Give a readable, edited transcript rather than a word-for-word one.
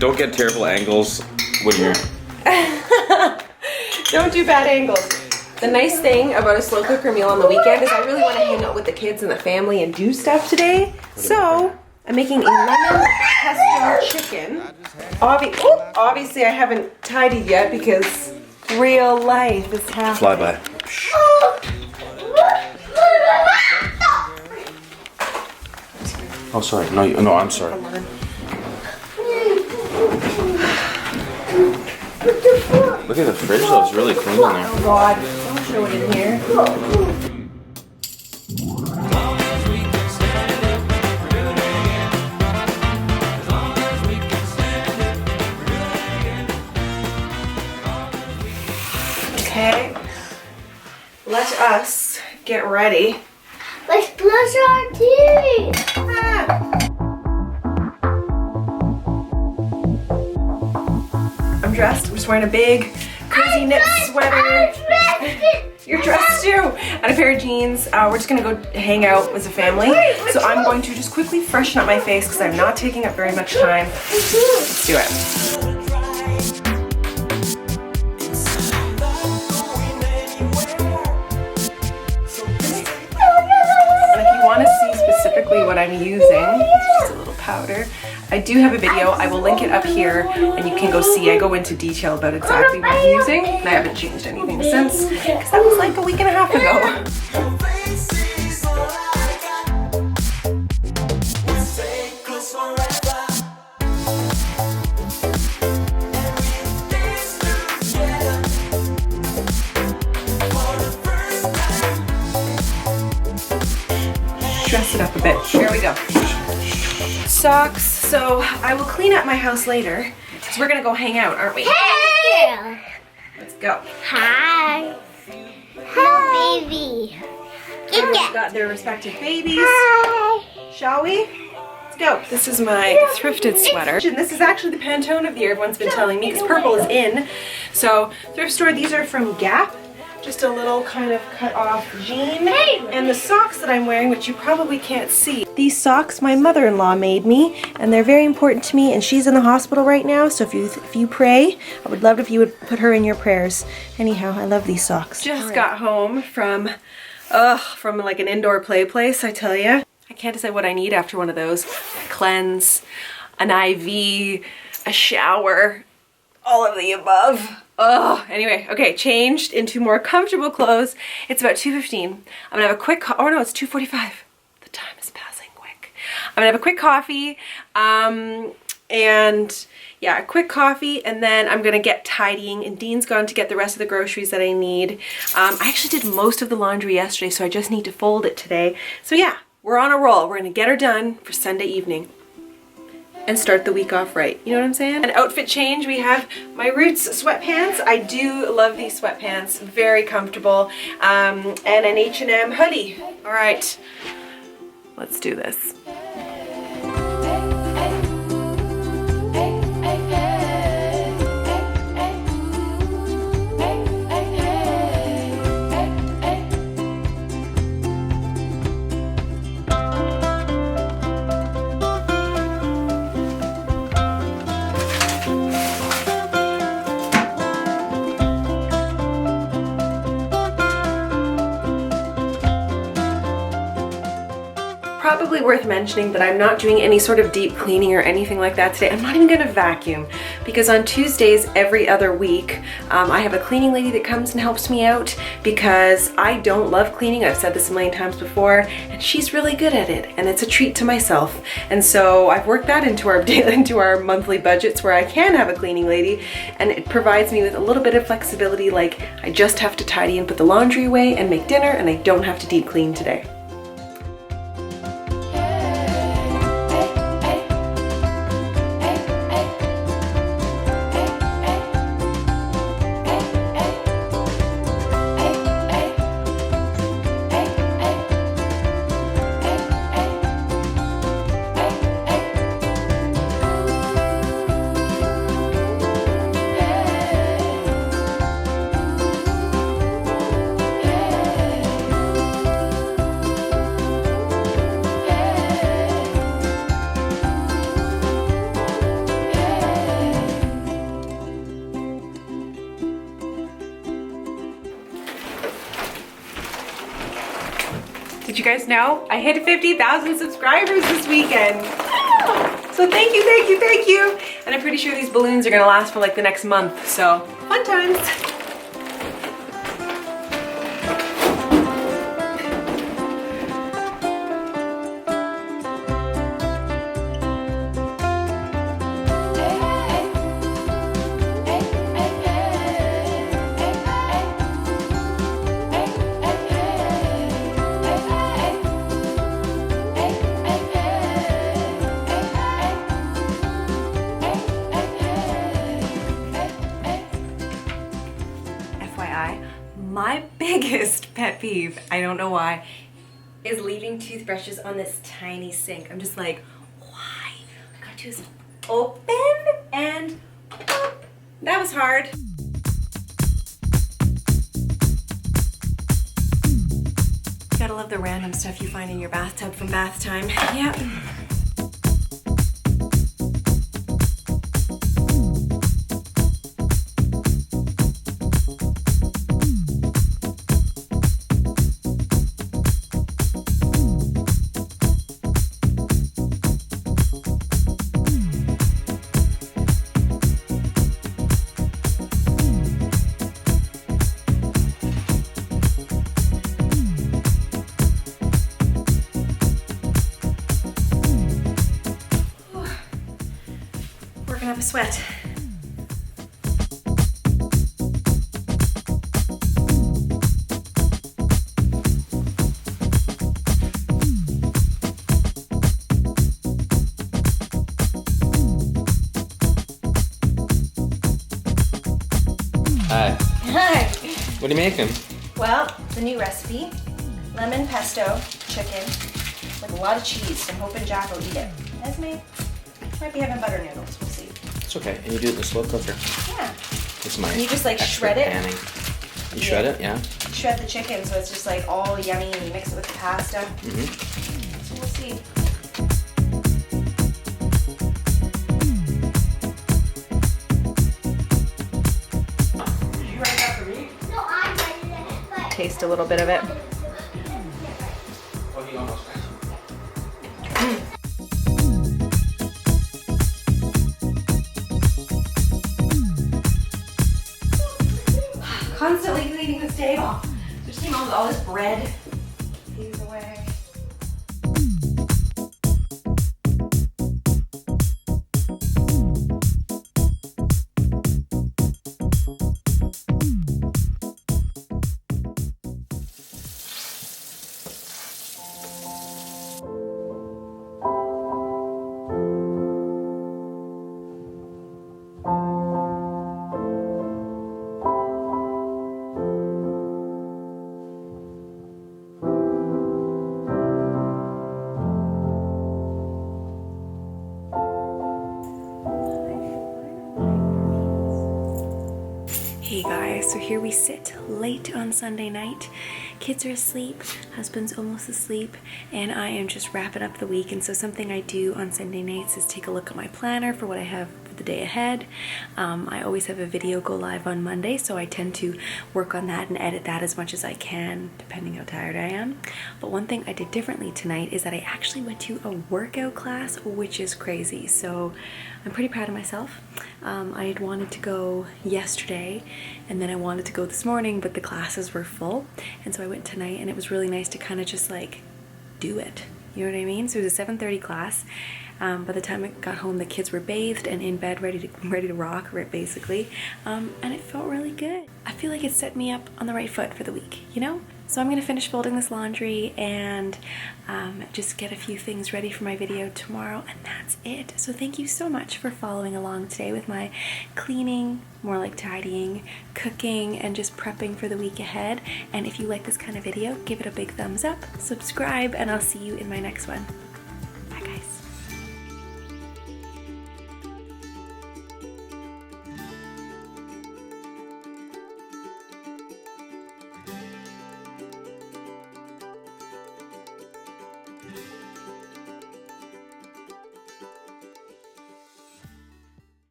don't get terrible angles when you're... Don't do bad angles. The nice thing about a slow cooker meal on the weekend is I really want to hang out with the kids and the family and do stuff today. So I'm making a lemon pesto chicken. Obviously I haven't tidied yet because real life is happening. Flyby. Oh, sorry. No, I'm sorry. Look at the fridge though, it's really clean in there. Oh God, don't show it in here. Okay, let us get ready. Let's brush our teeth. I'm dressed. I'm just wearing a big, cozy knit sweater. You're dressed too. And a pair of jeans. We're just gonna go hang out as a family. So I'm going to just quickly freshen up my face because I'm not taking up very much time. Let's do it. And if you want to see specifically what I'm using, just a little powder. I do have a video, I will link it up here and you can go see. I go into detail about exactly what I'm using and I haven't changed anything since because that was like a week and a half ago. Dress it up a bit. Here we go. Socks. So I will clean up my house later because we're gonna go hang out, aren't we? Hey! Let's go. Hi. Hi, baby. Everyone's got their respective babies. Hi. Shall we? Let's go. This is my thrifted sweater. And this is actually the Pantone of the year, everyone's been telling me, because purple is in. So thrift store, these are from Gap. Just a little kind of cut off jean. And the socks that I'm wearing, which you probably can't see. These socks my mother-in-law made me, and they're very important to me, and she's in the hospital right now, so if you pray, I would love if you would put her in your prayers. Anyhow, I love these socks. Just got home from like an indoor play place, I tell ya. I can't decide what I need after one of those. A cleanse, an IV, a shower, all of the above. Anyway, okay, changed into more comfortable clothes. It's about 2:15. I'm gonna have a quick, oh no, it's 2:45. The time is passing quick. I'm gonna have a quick coffee, and yeah, a quick coffee, and then I'm gonna get tidying, and Dean's gone to get the rest of the groceries that I need. I actually did most of the laundry yesterday, so I just need to fold it today. So yeah, we're on a roll. We're gonna get her done for Sunday evening and start the week off right. You know what I'm saying? An outfit change, we have my Roots sweatpants. I do love these sweatpants, very comfortable. And an H&M hoodie. All right, let's do this. Probably worth mentioning that I'm not doing any sort of deep cleaning or anything like that today. I'm not even gonna vacuum because on Tuesdays every other week, I have a cleaning lady that comes and helps me out because I don't love cleaning. I've said this a million times before, and she's really good at it, and it's a treat to myself. And so I've worked that into our monthly budgets where I can have a cleaning lady, and it provides me with a little bit of flexibility, like I just have to tidy and put the laundry away and make dinner, and I don't have to deep clean today. did you guys know? I hit 50,000 subscribers this weekend. So thank you, thank you, thank you. And I'm pretty sure these balloons are gonna last for like the next month. So fun times. My biggest pet peeve, I don't know why, is leaving toothbrushes on this tiny sink. I'm just like, why? I got to just open and pop. That was hard. Gotta love the random stuff you find in your bathtub from bath time. Yep. Have a sweat. Hi. Hi. What are you making? Well, the new recipe, lemon pesto chicken with a lot of cheese. I'm hoping Jack will eat it. Esme might be having butter noodles. We'll see. It's okay. And you do it in the slow cooker. Yeah. It's my And you just like extra shred it. panning. You shred it, yeah? Shred the chicken so it's just like all yummy and you mix it with the pasta. Mm-hmm. So we'll see. You write that for me? No, I did it. But Taste a little bit of it. Oh, he almost got Constantly cleaning this table. Just came out with all this bread. These away. Hey guys, so here we sit late on Sunday night. Kids are asleep, husband's almost asleep, and I am just wrapping up the week. And so something I do on Sunday nights is take a look at my planner for what I have for the day ahead. I always have a video go live on Monday, so I tend to work on that and edit that as much as I can, depending how tired I am. But one thing I did differently tonight is that I actually went to a workout class, which is crazy. So I'm pretty proud of myself. I had wanted to go yesterday, and then I wanted to go this morning, but the classes were full. And so I went tonight, and it was really nice to kind of just like do it. You know what I mean? So it was a 7:30 class. By the time I got home, the kids were bathed and in bed, ready to rock, right, basically. And it felt really good. I feel like it set me up on the right foot for the week, you know? So I'm gonna finish folding this laundry and just get a few things ready for my video tomorrow, and that's it. So thank you so much for following along today with my cleaning, more like tidying, cooking, and just prepping for the week ahead. And if you like this kind of video, give it a big thumbs up, subscribe, and I'll see you in my next one.